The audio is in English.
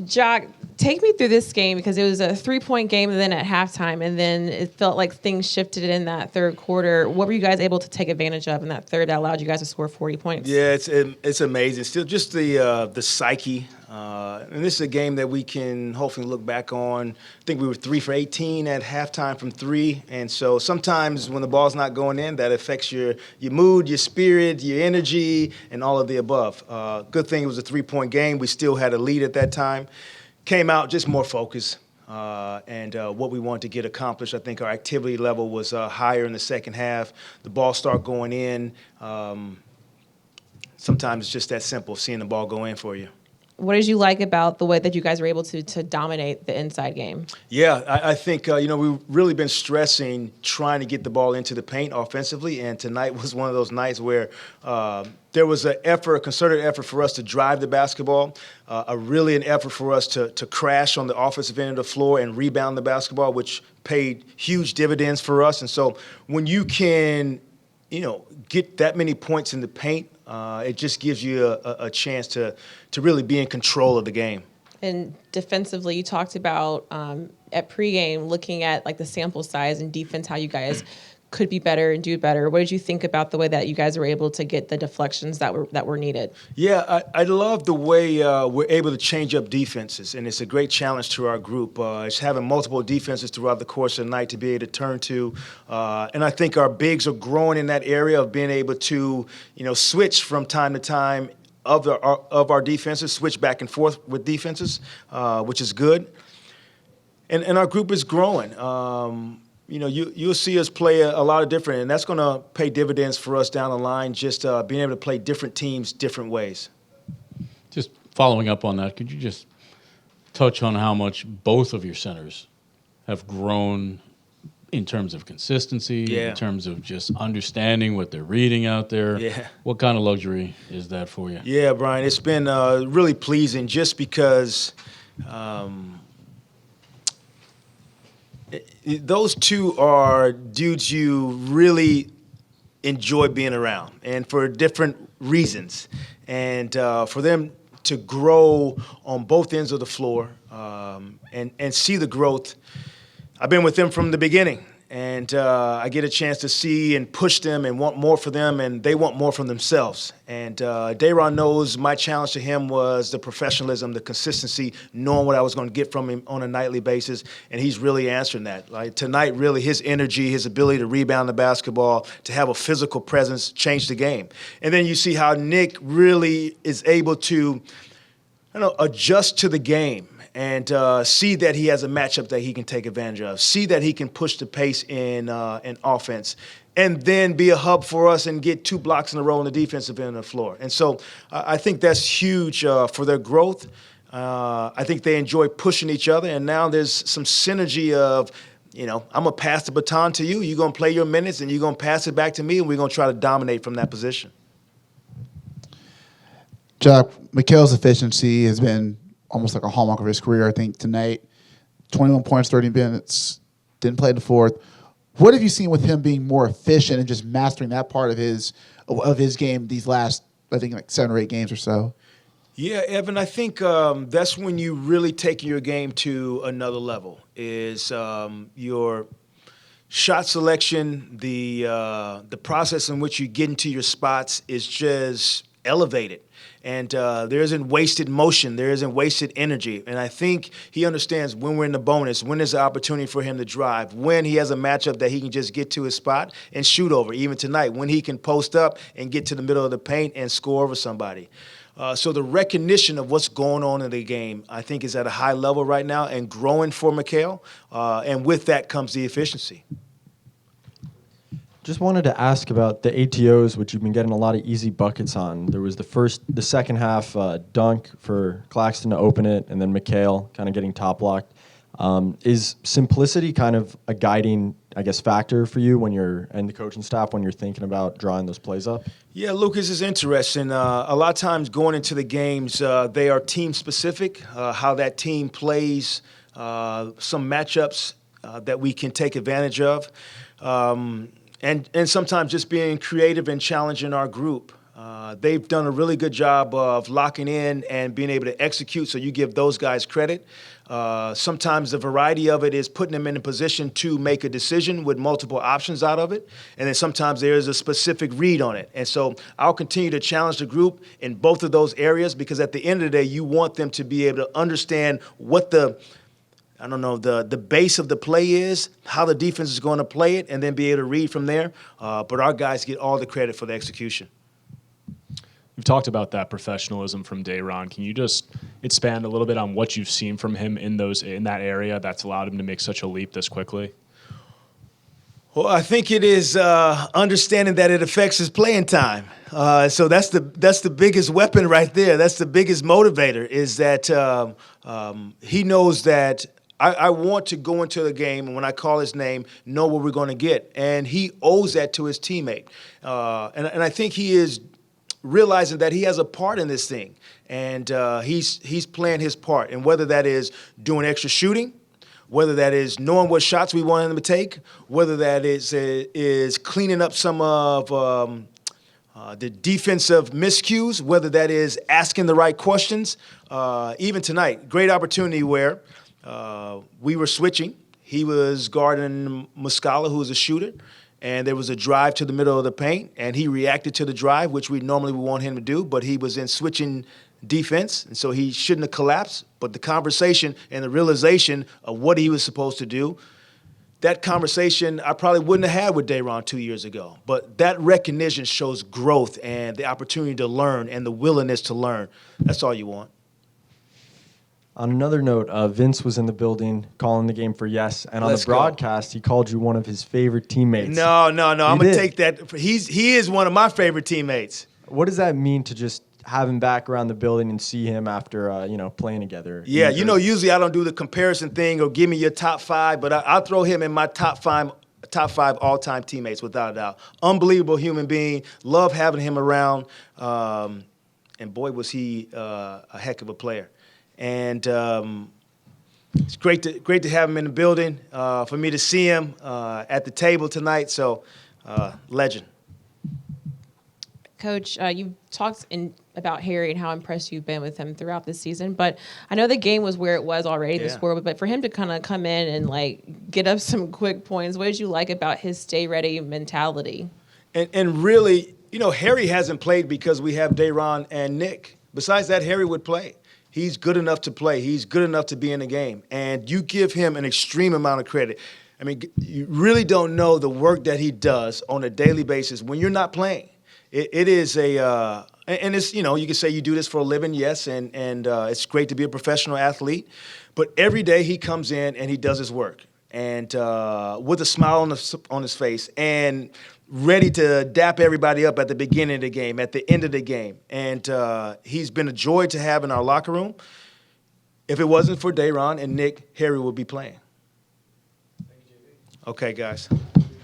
Jacque, take me through this game because it was a 3-point game and then at halftime, and then it felt like things shifted in that third quarter. What were you guys able to take advantage of in that third that allowed you guys to score 40 points? Yeah, it's amazing. Still, just the psyche, and this is a game that we can hopefully look back on. I think we were 3 for 18 at halftime from three, and so sometimes when the ball's not going in, that affects your mood, your spirit, your energy, and all of the above. Good thing it was a 3-point game. We still had a lead at that time. Came out just more focused. And what we wanted to get accomplished. I think our activity level was higher in the second half. The ball started going in. Sometimes it's just that simple, seeing the ball go in for you. What did you like about the way that you guys were able to dominate the inside game? Yeah, I think, we've really been stressing trying to get the ball into the paint offensively, and tonight was one of those nights where there was a concerted effort for us to drive the basketball, an effort for us to crash on the offensive end of the floor and rebound the basketball, which paid huge dividends for us. And so when you can, get that many points in the paint, it just gives you a chance to really be in control of the game. And defensively, you talked about at pregame looking at like the sample size and defense, how you guys could be better and do better. What did you think about the way that you guys were able to get the deflections that were needed? Yeah, I love the way we're able to change up defenses, and it's a great challenge to our group. It's having multiple defenses throughout the course of the night to be able to turn to, and I think our bigs are growing in that area of being able to, switch from time to time of our defenses, switch back and forth with defenses, which is good. And our group is growing. You'll see us play a lot of different, and that's going to pay dividends for us down the line, just being able to play different teams different ways. Just following up on that, could you just touch on how much both of your centers have grown in terms of consistency, in terms of just understanding what they're reading out there? Yeah. What kind of luxury is that for you? Yeah, Brian, it's been really pleasing just because those two are dudes you really enjoy being around, and for different reasons. And for them to grow on both ends of the floor and see the growth, I've been with them from the beginning. And I get a chance to see and push them and want more for them, and they want more from themselves. And Dayron knows my challenge to him was the professionalism, the consistency, knowing what I was going to get from him on a nightly basis, and he's really answering that. Like tonight, really, his energy, his ability to rebound the basketball, to have a physical presence changed the game. And then you see how Nick really is able to adjust to the game. And see that he has a matchup that he can take advantage of. See that he can push the pace in offense, and then be a hub for us and get 2 blocks in a row on the defensive end of the floor. And so I think that's huge for their growth. I think they enjoy pushing each other, and now there's some synergy of, I'm going to pass the baton to you. You're going to play your minutes, and you're going to pass it back to me, and we're going to try to dominate from that position. Jacque, Mikal's efficiency has been almost like a hallmark of his career. I think tonight, 21 points, 30 minutes, didn't play the fourth. What have you seen with him being more efficient and just mastering that part of his game these last, I think, like 7 or 8 games or so? Yeah, Evan, I think that's when you really take your game to another level, is your shot selection, the process in which you get into your spots is just elevated. And there isn't wasted motion. There isn't wasted energy. And I think he understands when we're in the bonus, when there's an opportunity for him to drive, when he has a matchup that he can just get to his spot and shoot over. Even tonight, when he can post up and get to the middle of the paint and score over somebody. So the recognition of what's going on in the game, I think, is at a high level right now and growing for Mikal. And with that comes the efficiency. Just wanted to ask about the ATOs, which you've been getting a lot of easy buckets on. There was the second half dunk for Claxton to open it, and then Mikal kind of getting top blocked. Is simplicity kind of a guiding, factor for you when you're, and the coaching staff, when you're thinking about drawing those plays up? Yeah, Lucas, is interesting. A lot of times going into the games, they are team specific, how that team plays, some matchups that we can take advantage of. And sometimes just being creative and challenging our group. They've done a really good job of locking in and being able to execute, so you give those guys credit. Sometimes the variety of it is putting them in a position to make a decision with multiple options out of it, and then sometimes there is a specific read on it. And so I'll continue to challenge the group in both of those areas, because at the end of the day, you want them to be able to understand what the base of the play is, how the defense is going to play it, and then be able to read from there. But our guys get all the credit for the execution. You've talked about that professionalism from Day'Ron. Can you just expand a little bit on what you've seen from him in that area that's allowed him to make such a leap this quickly? Well, I think it is understanding that it affects his playing time. So that's the biggest weapon right there. That's the biggest motivator, is that he knows that I want to go into the game, and when I call his name, know what we're going to get. And he owes that to his teammate. And I think he is realizing that he has a part in this thing, and he's playing his part. And whether that is doing extra shooting, whether that is knowing what shots we want him to take, whether that is cleaning up some of the defensive miscues, whether that is asking the right questions. Even tonight, great opportunity where we were switching. He was guarding Muscala, who was a shooter, and there was a drive to the middle of the paint, and he reacted to the drive, which we normally would want him to do, but he was in switching defense, and so he shouldn't have collapsed. But the conversation and the realization of what he was supposed to do, that conversation I probably wouldn't have had with Day'Ron 2 years ago. But that recognition shows growth and the opportunity to learn and the willingness to learn. That's all you want. On another note, Vince was in the building calling the game for Yes, and on the broadcast, he called you one of his favorite teammates. No. I'm going to take that. He is one of my favorite teammates. What does that mean to just have him back around the building and see him after playing together? Yeah, usually I don't do the comparison thing or give me your top five, but I'll throw him in my top five all-time teammates without a doubt. Unbelievable human being. Love having him around, and boy was he a heck of a player. And it's great to have him in the building. For me to see him at the table tonight, so legend. Coach, you've talked about Harry and how impressed you've been with him throughout the season, but I know the game was where it was already, the score, but for him to kind of come in and get up some quick points, what did you like about his stay ready mentality? And really, Harry hasn't played because we have Day'Ron and Nick. Besides that, Harry would play. He's good enough to play. He's good enough to be in the game. And you give him an extreme amount of credit. I mean, you really don't know the work that he does on a daily basis when you're not playing. It is and it's, you can say you do this for a living, yes, and it's great to be a professional athlete. But every day he comes in and he does his work, and with a smile on his face, and ready to dap everybody up at the beginning of the game, at the end of the game. And he's been a joy to have in our locker room. If it wasn't for Day'Ron and Nick, Harry would be playing. Okay, guys.